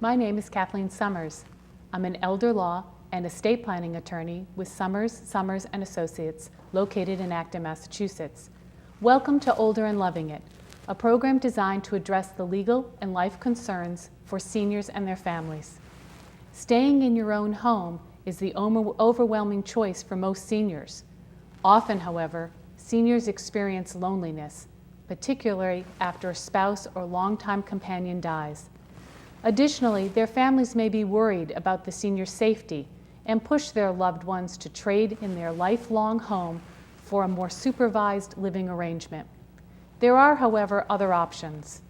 My name is Kathleen Summers. I'm an elder law and estate planning attorney with Summers and Associates, located in Acton, Massachusetts. Welcome to Older and Loving It, a program designed to address the legal and life concerns for seniors and their families. Staying in your own home is the overwhelming choice for most seniors. Often, however, seniors experience loneliness, particularly after a spouse or longtime companion dies. Additionally, their families may be worried about the senior's safety and push their loved ones to trade in their lifelong home for a more supervised living arrangement. There are, however, other options.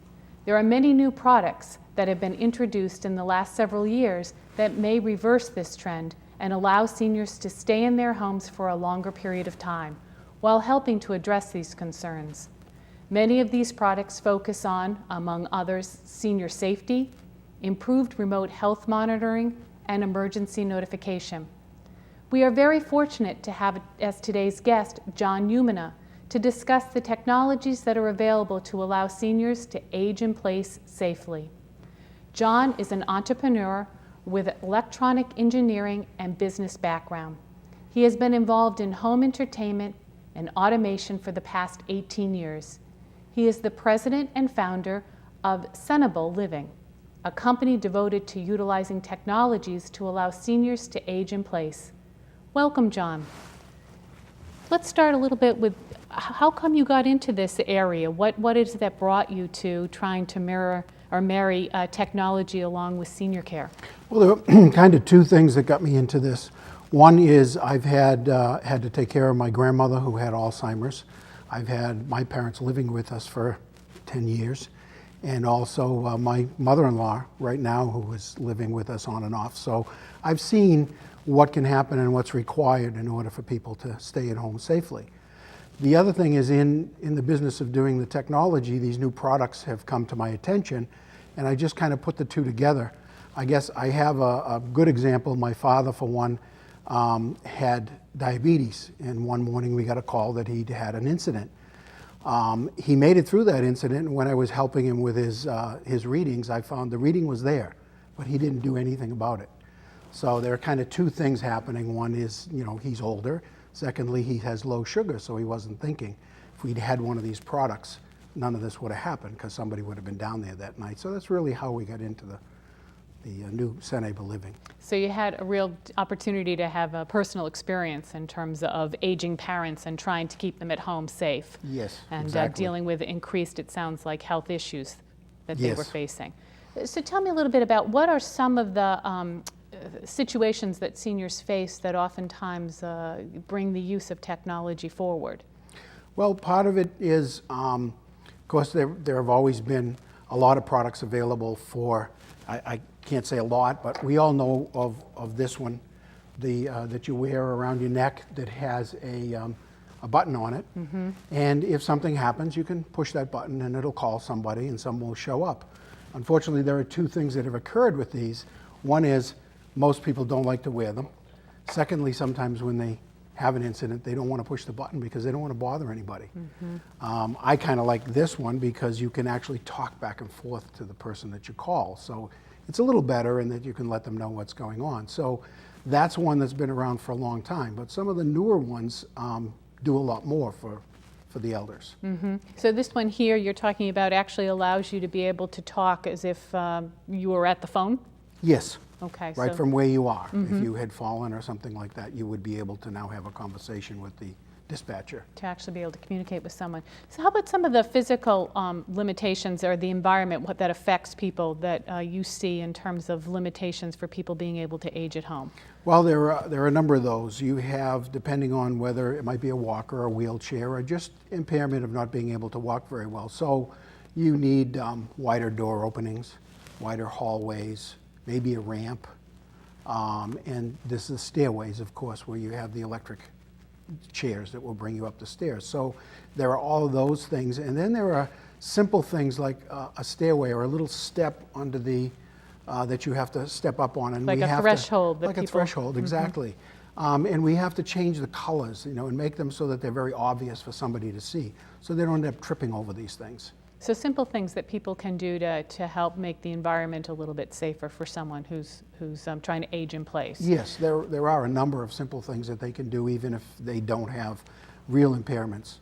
There are many new products that have been introduced in the last several years that may reverse this trend and allow seniors to stay in their homes for a longer period of time, while helping to address these concerns. Many of these products focus on, among others, senior safety, improved remote health monitoring, and emergency notification. We are very fortunate to have as today's guest John Umina to discuss the technologies that are available to allow seniors to age in place safely. John is an entrepreneur with electronic engineering and business background. He has been involved in home entertainment and automation for the past 18 years. He is the president and founder of Senable Living, a company devoted to utilizing technologies to allow seniors to age in place. Welcome, John. Let's start a little bit with how come you got into this area? What is it that brought you to trying to mirror or marry technology along with senior care? Well, there were kind of two things that got me into this. One is I've had to take care of my grandmother who had Alzheimer's. I've had my parents living with us for 10 years. And also my mother-in-law right now who is living with us on and off. So I've seen what can happen and what's required in order for people to stay at home safely. The other thing is in the business of doing the technology, these new products have come to my attention, and I just kind of put the two together. I guess I have a good example. My father, for one, had diabetes, and one morning we got a call that he'd had an incident. He made it through that incident, and when I was helping him with his readings, I found the reading was there, but he didn't do anything about it. So there are kind of two things happening. One is, he's older. Secondly, he has low sugar, so he wasn't thinking. If we'd had one of these products, none of this would have happened because somebody would have been down there that night. So that's really how we got into the new Senable Living. So you had a real opportunity to have a personal experience in terms of aging parents and trying to keep them at home safe. Yes, and exactly. Dealing with increased, it sounds like, health issues that Yes. they were facing. So tell me a little bit about what are some of the situations that seniors face that oftentimes bring the use of technology forward? Well, part of it is, of course, there have always been a lot of products available for, I can't say a lot, but we all know of this one, that you wear around your neck that has a button on it. Mm-hmm. And if something happens, you can push that button and it'll call somebody and someone will show up. Unfortunately, there are two things that have occurred with these. One is most people don't like to wear them. Secondly, sometimes when they have an incident, they don't want to push the button because they don't want to bother anybody. Mm-hmm. I kind of like this one because you can actually talk back and forth to the person that you call. So it's a little better in that you can let them know what's going on. So that's one that's been around for a long time. But some of the newer ones do a lot more for the elders. Mm-hmm. So this one here you're talking about actually allows you to be able to talk as if you were at the phone? Yes. Okay. Right from where you are. Mm-hmm. If you had fallen or something like that, you would be able to now have a conversation with the dispatcher. To actually be able to communicate with someone. So how about some of the physical limitations or the environment, what that affects people that you see in terms of limitations for people being able to age at home? Well, there are a number of those. You have, depending on whether it might be a walker or a wheelchair or just impairment of not being able to walk very well. So you need wider door openings, wider hallways, maybe a ramp, and this is stairways, of course, where you have the electric chairs that will bring you up the stairs. So there are all of those things, and then there are simple things like a stairway or a little step under the that you have to step up on, and like we a have threshold. to, like a threshold, exactly. And we have to change the colors, and make them so that they're very obvious for somebody to see, so they don't end up tripping over these things. So simple things that people can do to help make the environment a little bit safer for someone who's trying to age in place. Yes, there are a number of simple things that they can do even if they don't have real impairments.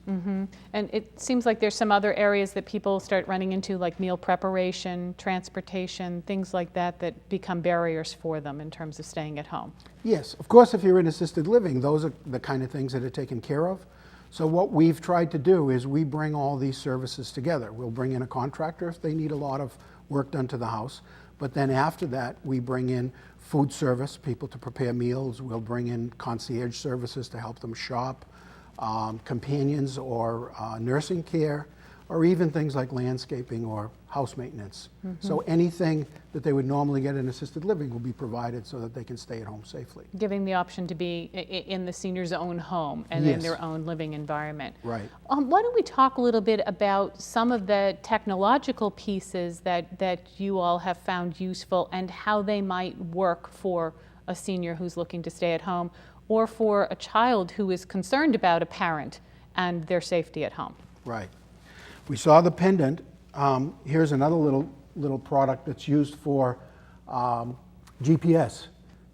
And it seems like there's some other areas that people start running into, like meal preparation, transportation, things like that, that become barriers for them in terms of staying at home. Yes, of course, if you're in assisted living, those are the kind of things that are taken care of. So what we've tried to do is we bring all these services together. We'll bring in a contractor if they need a lot of work done to the house. But then after that, we bring in food service, people to prepare meals. We'll bring in concierge services to help them shop, companions or nursing care, or even things like landscaping or house maintenance. So anything that they would normally get in assisted living will be provided so that they can stay at home safely. Giving the option to be in the senior's own home and in Yes. their own living environment. Right. Why don't we talk a little bit about some of the technological pieces that you all have found useful and how they might work for a senior who's looking to stay at home, or for a child who is concerned about a parent and their safety at home. Right. We saw the pendant. Here's another little product that's used for GPS.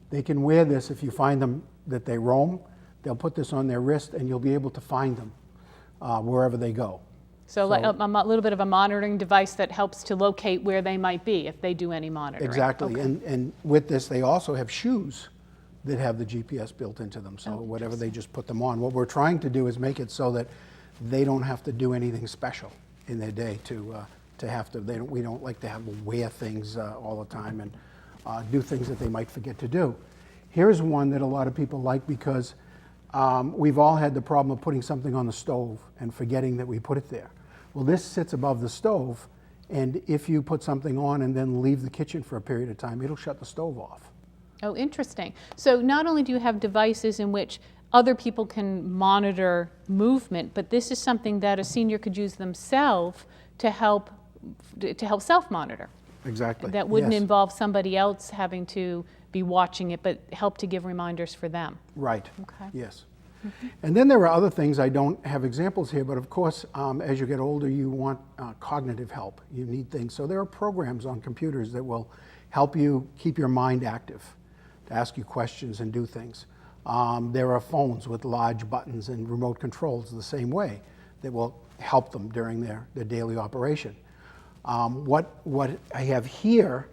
They can wear this if you find them that they roam. They'll put this on their wrist and you'll be able to find them wherever they go. So like a little bit of a monitoring device that helps to locate where they might be if they do any monitoring. Exactly. Okay. And with this, they also have shoes that have the GPS built into them. So whatever they just put them on. What we're trying to do is make it so that they don't have to do anything special in their day to have to. We don't like to have to wear things all the time and do things that they might forget to do. Here's one that a lot of people like because we've all had the problem of putting something on the stove and forgetting that we put it there. Well, this sits above the stove, and if you put something on and then leave the kitchen for a period of time, it'll shut the stove off. Oh, interesting. So not only do you have devices in which other people can monitor movement, but this is something that a senior could use themselves to help self-monitor. Exactly. That wouldn't Yes. involve somebody else having to be watching it, but help to give reminders for them. Right. Okay. Yes. And then there are other things. I don't have examples here, but of course, as you get older, you want cognitive help. You need things. So there are programs on computers that will help you keep your mind active, to ask you questions and do things. There are phones with large buttons and remote controls the same way that will help them during their daily operation. What I have here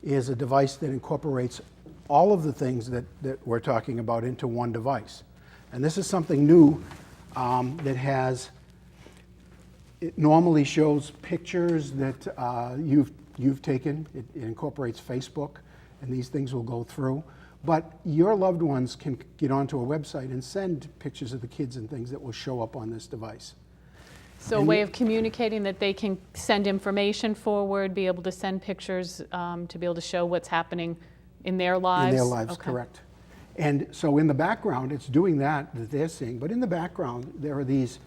is a device that incorporates all of the things that we're talking about into one device. And this is something new that has, it normally shows pictures that you've taken. It incorporates Facebook, and these things will go through. But your loved ones can get onto a website and send pictures of the kids and things that will show up on this device. So a way of communicating that they can send information forward, be able to send pictures to be able to show what's happening in their lives? In their lives, Okay. correct. And so in the background, it's doing that they're seeing. But in the background, there are these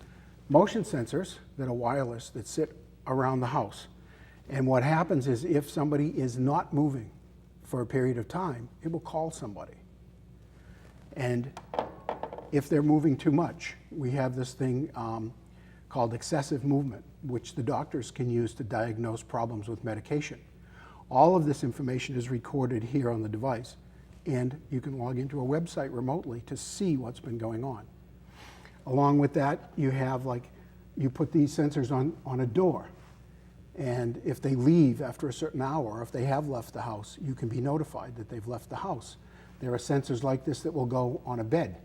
motion sensors that are wireless that sit around the house. And what happens is if somebody is not moving for a period of time, it will call somebody. And if they're moving too much, we have this thing called excessive movement, which the doctors can use to diagnose problems with medication. All of this information is recorded here on the device, and you can log into a website remotely to see what's been going on. Along with that, you have you put these sensors on a door, and if they leave after a certain hour, or if they have left the house, you can be notified that they've left the house. There are sensors like this that will go on a bed,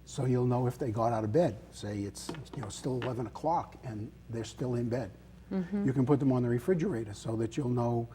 so you'll know if they got out of bed. Say it's still 11 o'clock and they're still in bed. Mm-hmm. You can put them on the refrigerator so that you'll know,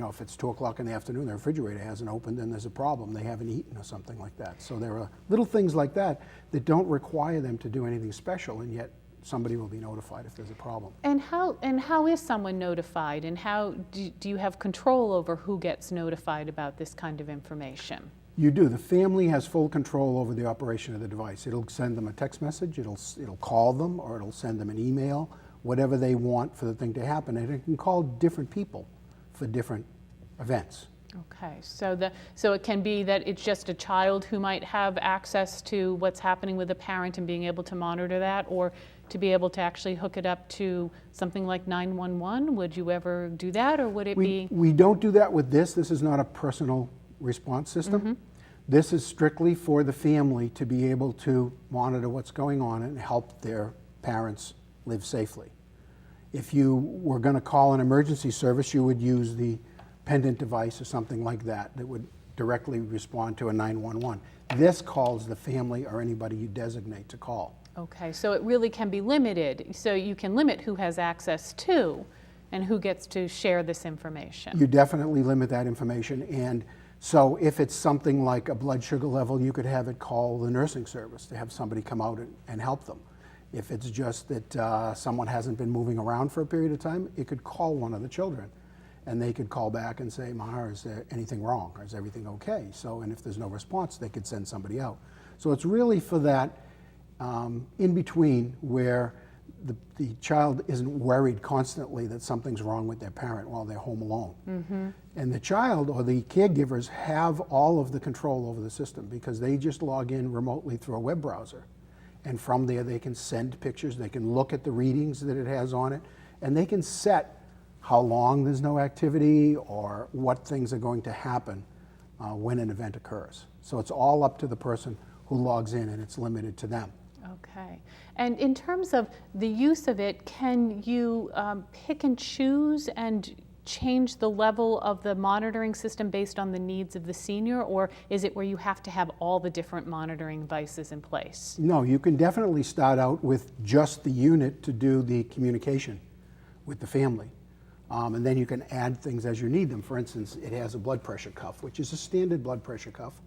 if it's 2 o'clock in the afternoon, the refrigerator hasn't opened and there's a problem, they haven't eaten or something like that. So there are little things like that that don't require them to do anything special, and yet somebody will be notified if there's a problem. And how is someone notified, and how do you have control over who gets notified about this kind of information? You do. The family has full control over the operation of the device. It'll send them a text message, it'll call them, or it'll send them an email, whatever they want for the thing to happen. And it can call different people for different events. Okay, so it can be that it's just a child who might have access to what's happening with a parent and being able to monitor that, or to be able to actually hook it up to something like 911? Would you ever do that, or would it be? We don't do that with this. This is not a personal response system. This is strictly for the family to be able to monitor what's going on and help their parents live safely. If you were going to call an emergency service, you would use the pendant device or something like that that would directly respond to a 911. This calls the family or anybody you designate to call. Okay, so it really can be limited. So you can limit who has access to and who gets to share this information. You definitely limit that information. And so if it's something like a blood sugar level, you could have it call the nursing service to have somebody come out and help them. If it's just that someone hasn't been moving around for a period of time, it could call one of the children. And they could call back and say, "Ma, is there anything wrong? Or is everything okay?" So, and if there's no response, they could send somebody out. So it's really for that in between where the child isn't worried constantly that something's wrong with their parent while they're home alone. And the child or the caregivers have all of the control over the system because they just log in remotely through a web browser. And from there they can send pictures, they can look at the readings that it has on it, and they can set how long there's no activity or what things are going to happen when an event occurs. So it's all up to the person who logs in, and it's limited to them. Okay. And in terms of the use of it, can you pick and choose and change the level of the monitoring system based on the needs of the senior, or is it where you have to have all the different monitoring devices in place? No, you can definitely start out with just the unit to do the communication with the family. And then you can add things as you need them. For instance, it has a blood pressure cuff, which is a standard blood pressure cuff.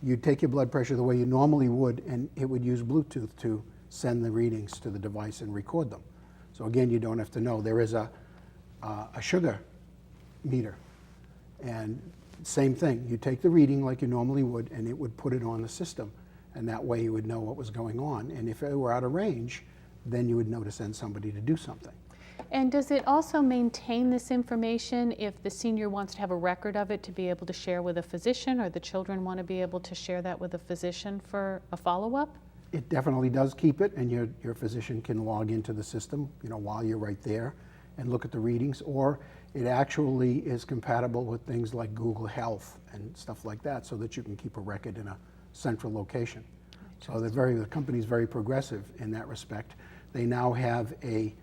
You take your blood pressure the way you normally would, and it would use Bluetooth to send the readings to the device and record them. So again, you don't have to know. There is a sugar meter, and same thing. You take the reading like you normally would, and it would put it on the system, and that way you would know what was going on. And if it were out of range, then you would know to send somebody to do something. And does it also maintain this information if the senior wants to have a record of it to be able to share with a physician, or the children want to be able to share that with a physician for a follow-up? It definitely does keep it, and your physician can log into the system, while you're right there and look at the readings, or it actually is compatible with things like Google Health and stuff like that, so that you can keep a record in a central location. So the company's very progressive in that respect. They now have a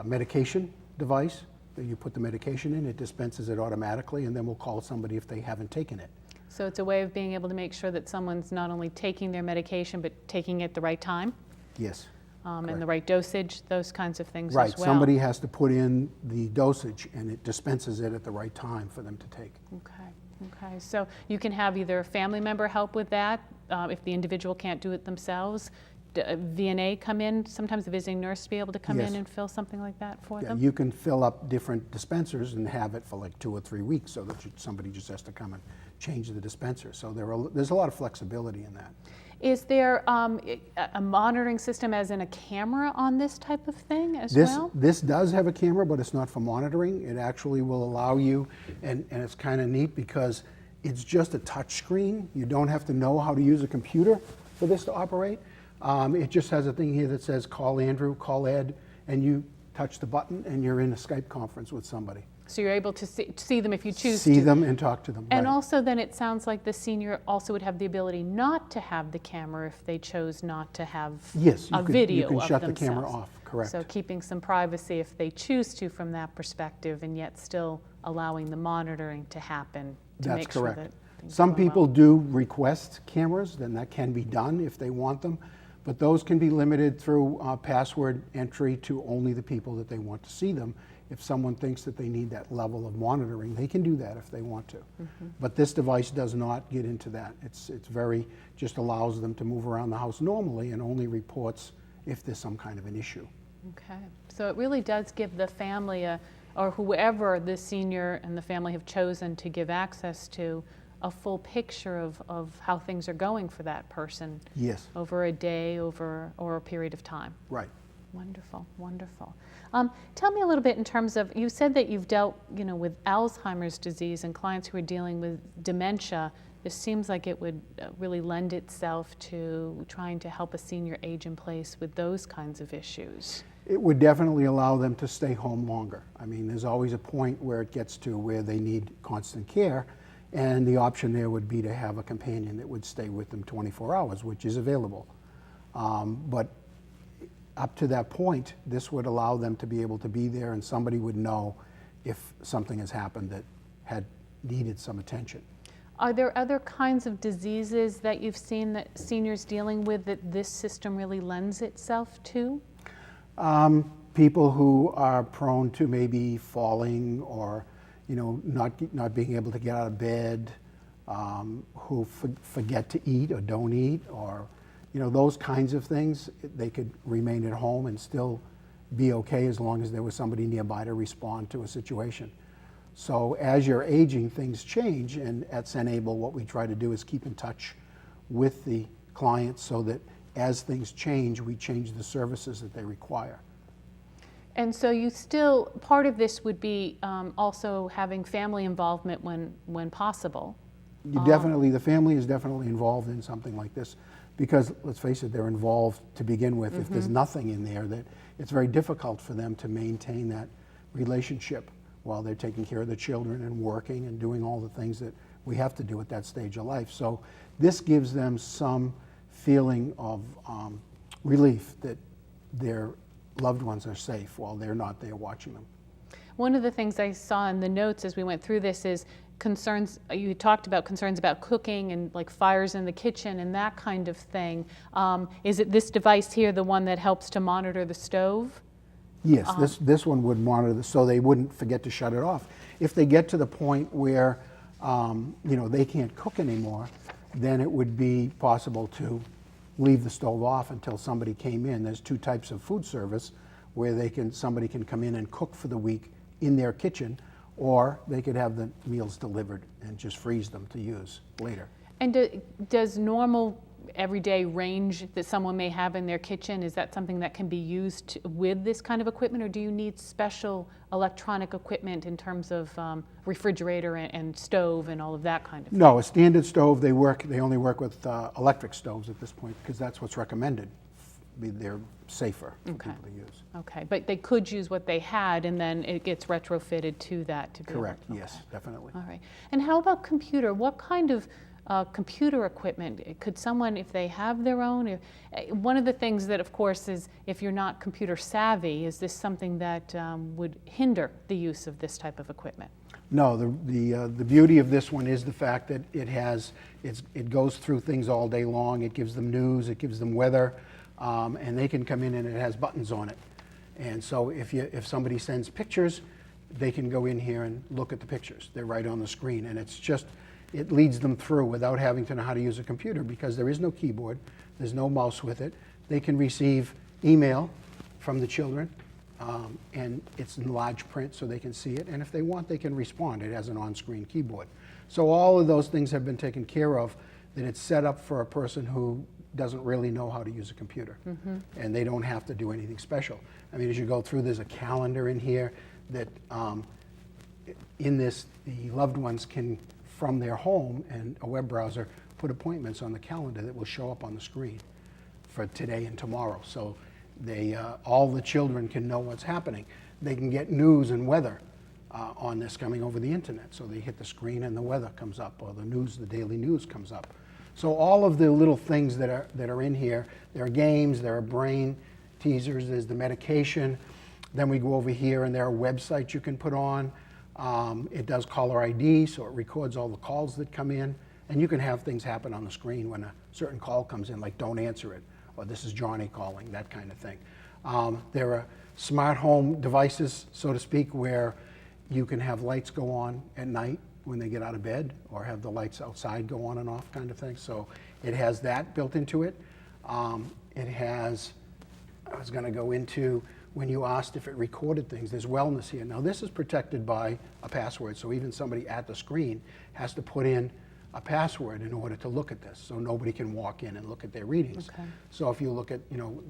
medication device that you put the medication in, it dispenses it automatically, and then we'll call somebody if they haven't taken it. So it's a way of being able to make sure that someone's not only taking their medication, but taking it at the right time? Yes. And the right dosage, those kinds of things Right. as well? Somebody has to put in the dosage, and it dispenses it at the right time for them to take. Okay. So you can have either a family member help with that, if the individual can't do it themselves. VNA come in, sometimes the visiting nurse to be able to come Yes. in and fill something like that for Yeah, them? you can fill up different dispensers and have it for like 2 or 3 weeks, so that somebody just has to come and change the dispenser. So there's a lot of flexibility in that. Is there a monitoring system, as in a camera, on this type of thing as well? This does have a camera, but it's not for monitoring. It actually will allow you, and it's kind of neat because it's just a touch screen. You don't have to know how to use a computer for this to operate. It just has a thing here that says call Andrew, call Ed, and you touch the button and you're in a Skype conference with somebody. So you're able to see them if you choose to. See them and talk to them. And right. also then it sounds like the senior also would have the ability not to have the camera if they chose not to have Yes, a video you of can shut themselves. the camera off, correct. So keeping some privacy if they choose to from that perspective, and yet still allowing the monitoring to happen to That's make correct. sure that things Some go well. people do request cameras, then that can be done if they want them. But those can be limited through password entry to only the people that they want to see them. If someone thinks that they need that level of monitoring, they can do that if they want to. But this device does not get into that. It's just allows them to move around the house normally and only reports if there's some kind of an issue. Okay, so it really does give the family or whoever the senior and the family have chosen to give access to a full picture of how things are going for that person. Yes. Over a day, or a period of time. Right. Wonderful, wonderful. Tell me a little bit in terms of, you said that you've dealt, with Alzheimer's disease and clients who are dealing with dementia. This seems like it would really lend itself to trying to help a senior age in place with those kinds of issues. It would definitely allow them to stay home longer. I mean, there's always a point where it gets to where they need constant care, and the option there would be to have a companion that would stay with them 24 hours, which is available. But up to that point, this would allow them to be able to be there, and somebody would know if something has happened that had needed some attention. Are there other kinds of diseases that you've seen that seniors dealing with that this system really lends itself to? People who are prone to maybe falling or, not being able to get out of bed, who forget to eat or don't eat, or those kinds of things. They could remain at home and still be okay as long as there was somebody nearby to respond to a situation. So as you're aging, things change, and at Cenable, what we try to do is keep in touch with the clients so that as things change, we change the services that they require. And so you still, part of this would be also having family involvement when possible. The family is definitely involved in something like this, because let's face it, they're involved to begin with. If there's nothing in there, that it's very difficult for them to maintain that relationship while they're taking care of the children and working and doing all the things that we have to do at that stage of life. So this gives them some feeling of relief that their loved ones are safe while they're not there watching them. One of the things I saw in the notes as we went through this is concerns, you talked about concerns about cooking and like fires in the kitchen and that kind of thing. Is it this device here, the one that helps to monitor the stove? Yes, this one would monitor so they wouldn't forget to shut it off. If they get to the point where they can't cook anymore, then it would be possible to leave the stove off until somebody came in. There's two types of food service where somebody can come in and cook for the week in their kitchen, or they could have the meals delivered and just freeze them to use later. And does normal everyday range that someone may have in their kitchen, is that something that can be used with this kind of equipment, or do you need special electronic equipment in terms of refrigerator and stove and all of that kind of thing? No, a standard stove, they only work with electric stoves at this point, because that's what's recommended. They're safer for people to use. Okay, but they could use what they had and then it gets retrofitted to that to be Correct, able, yes, definitely. All right. And how about computer? What kind of computer equipment could someone, if they have their own, one of the things that of course is if you're not computer savvy, is this something that would hinder the use of this type of equipment? No, the beauty of this one is the fact that it goes through things all day long. It gives them news, it gives them weather, and they can come in and it has buttons on it. And so if somebody sends pictures, they can go in here and look at the pictures. They're right on the screen, and it leads them through without having to know how to use a computer, because there is no keyboard, there's no mouse with it. They can receive email from the children, and it's in large print so they can see it, and if they want, they can respond. It has an on-screen keyboard. So all of those things have been taken care of, that it's set up for a person who doesn't really know how to use a computer, and they don't have to do anything special. I mean, as you go through, there's a calendar in here that in this, the loved ones can, from their home and a web browser, put appointments on the calendar that will show up on the screen for today and tomorrow. So all the children can know what's happening. They can get news and weather on this coming over the internet. So they hit the screen and the weather comes up, or the daily news comes up. So all of the little things that are in here, there are games, there are brain teasers, there's the medication. Then we go over here and there are websites you can put on. It does caller ID, so it records all the calls that come in. And you can have things happen on the screen when a certain call comes in, like don't answer it, or this is Johnny calling, that kind of thing. There are smart home devices, so to speak, where you can have lights go on at night when they get out of bed, or have the lights outside go on and off, kind of thing. So it has that built into it. It has, I was going to go into, when you asked if it recorded things, there's wellness here. Now this is protected by a password, so even somebody at the screen has to put in a password in order to look at this, so nobody can walk in and look at their readings. Okay. So if you look at,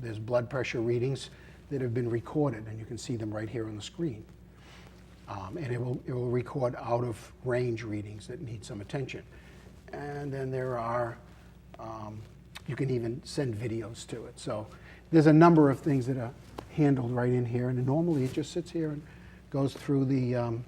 there's blood pressure readings, that have been recorded, and you can see them right here on the screen. And it will record out of range readings that need some attention. And then there are, you can even send videos to it. So there's a number of things that are handled right in here, and normally it just sits here and goes through the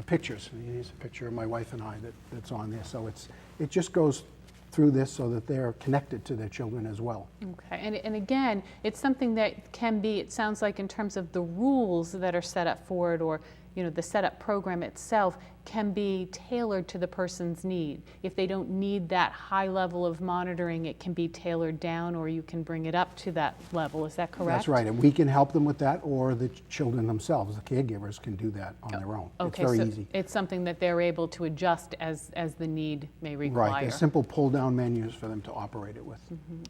pictures. Here's a picture of my wife and I that's on there. So it just goes through this so that they're connected to their children as well. Okay, and again, it's something that can be, it sounds like in terms of the rules that are set up for it, or the setup program itself can be tailored to the person's need. If they don't need that high level of monitoring, it can be tailored down, or you can bring it up to that level. Is that correct? That's right, and we can help them with that, or the children themselves, the caregivers, can do that on their own. Okay, it's very so easy. it's something that they're able to adjust as the need may require. Right, there's simple pull-down menus for them to operate it with.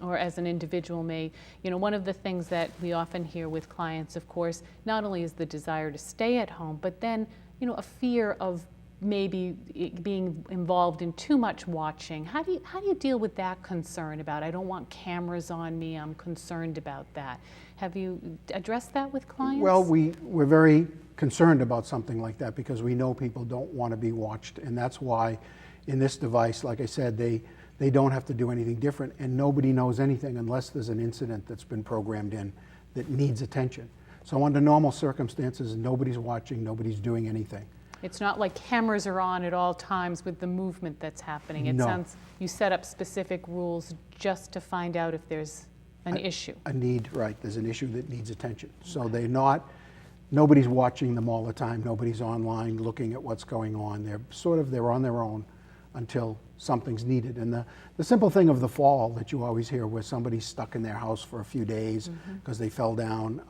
Or as an individual may, one of the things that we often hear with clients, of course, not only is the desire to stay at home, but then, a fear of maybe being involved in too much watching. How do you deal with that concern about, I don't want cameras on me, I'm concerned about that? Have you addressed that with clients? Well, we're very concerned about something like that because we know people don't want to be watched, and that's why in this device, like I said, they don't have to do anything different, and nobody knows anything unless there's an incident that's been programmed in that needs attention. So under normal circumstances, nobody's watching, nobody's doing anything. It's not like cameras are on at all times with the movement that's happening. It No. sounds, you set up specific rules just to find out if there's an issue. A need, right, there's an issue that needs attention. So nobody's watching them all the time, nobody's online looking at what's going on. They're on their own until something's needed. And the simple thing of the fall that you always hear, where somebody's stuck in their house for a few days because they fell down,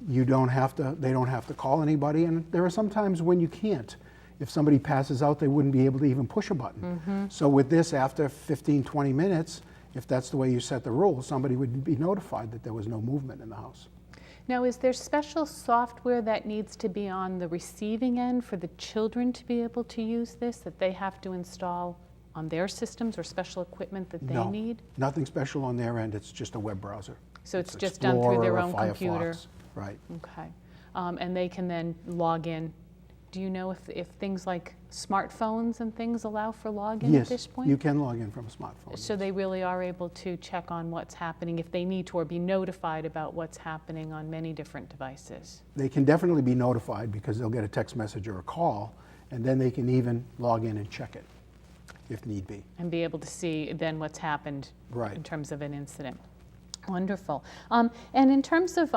they don't have to call anybody, and there are some times when you can't. If somebody passes out, they wouldn't be able to even push a button. So with this, after 15, 20 minutes, if that's the way you set the rule, somebody would be notified that there was no movement in the house. Now, is there special software that needs to be on the receiving end for the children to be able to use this, that they have to install on their systems, or special equipment that they need? Nothing special on their end, it's just a web browser. So it's just done through their Explorer or own computer? Firefox. Right. Okay. And they can then log in. Do you know if things like smartphones and things allow for login at this point? Yes, you can log in from a smartphone. So they really are able to check on what's happening if they need to, or be notified about what's happening on many different devices. They can definitely be notified because they'll get a text message or a call, and then they can even log in and check it if need be. And be able to see then what's happened Right. in terms of an incident. Wonderful. And in terms of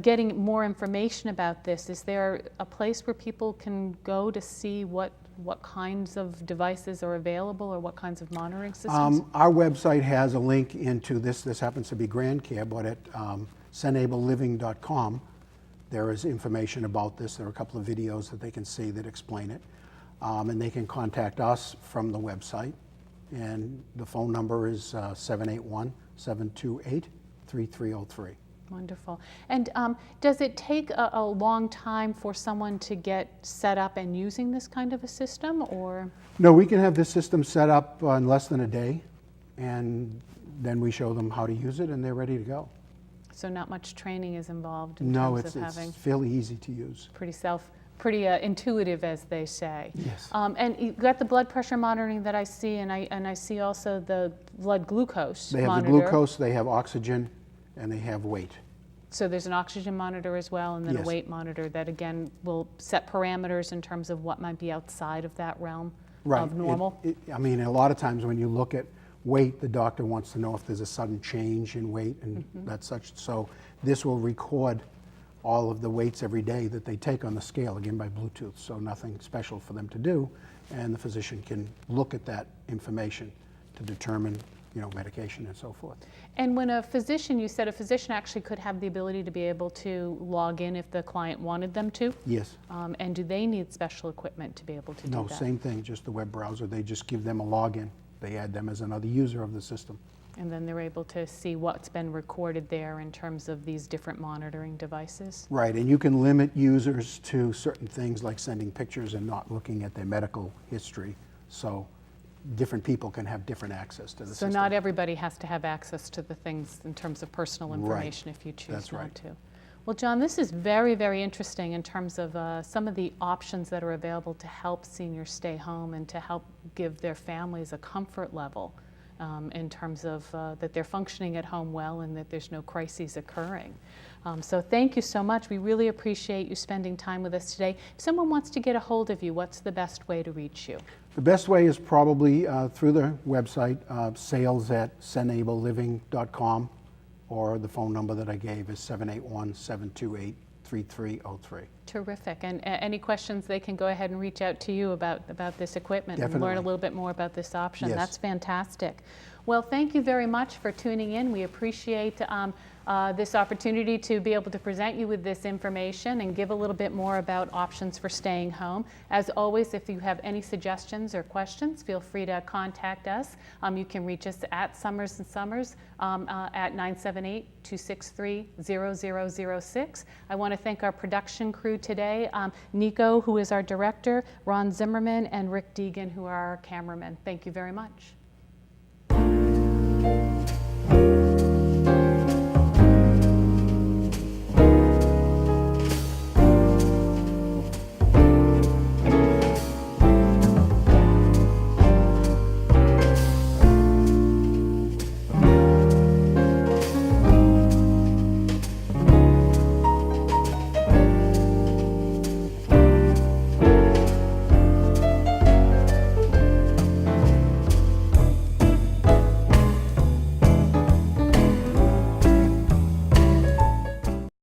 getting more information about this, is there a place where people can go to see what kinds of devices are available, or what kinds of monitoring systems? Our website has a link into this. This happens to be GrandCare, but at senableliving.com, there is information about this. There are a couple of videos that they can see that explain it. And they can contact us from the website. And the phone number is 781-728-3303. Wonderful. And does it take a long time for someone to get set up and using this kind of a system, or? No, we can have this system set up in less than a day, and then we show them how to use it, and they're ready to go. So not much training is involved in No, terms of having it's fairly easy to use. pretty intuitive, as they say. Yes. And you've got the blood pressure monitoring that I see, and I see also the blood glucose They have monitor. the glucose, they have oxygen, and they have weight. So there's an oxygen monitor as well, and then a Yes. weight monitor that, again, will set parameters in terms of what might be outside of that realm Right. of normal. I mean, a lot of times when you look at weight, the doctor wants to know if there's a sudden change in weight and that such. So this will record all of the weights every day that they take on the scale, again by Bluetooth. So nothing special for them to do, and the physician can look at that information to determine, medication and so forth. And when a physician, you said a physician actually could have the ability to be able to log in if the client wanted them to? Yes. And do they need special equipment to be able to do No, that? same thing, just the web browser. They just give them a login. They add them as another user of the system. And then they're able to see what's been recorded there in terms of these different monitoring devices? Right, and you can limit users to certain things like sending pictures and not looking at their medical history. So different people can have different access to the So system. not everybody has to have access to the things in terms of personal Right. information if you choose That's not right. to. Well, John, this is very, very interesting in terms of some of the options that are available to help seniors stay home and to help give their families a comfort level in terms of that they're functioning at home well and that there's no crises occurring. So thank you so much. We really appreciate you spending time with us today. If someone wants to get a hold of you, what's the best way to reach you? The best way is probably through the website, sales@senableliving.com, or the phone number that I gave is 781-728-3303. Terrific. And any questions, they can go ahead and reach out to you about this equipment and learn Definitely. a little bit more about this option. Yes. That's fantastic. Well, thank you very much for tuning in. We appreciate this opportunity to be able to present you with this information and give a little bit more about options for staying home. As always, if you have any suggestions or questions, feel free to contact us. You can reach us at Summers & Summers at 978-263-0006. I want to thank our production crew today, Nico, who is our director, Ron Zimmerman, and Rick Deegan, who are our cameramen. Thank you very much.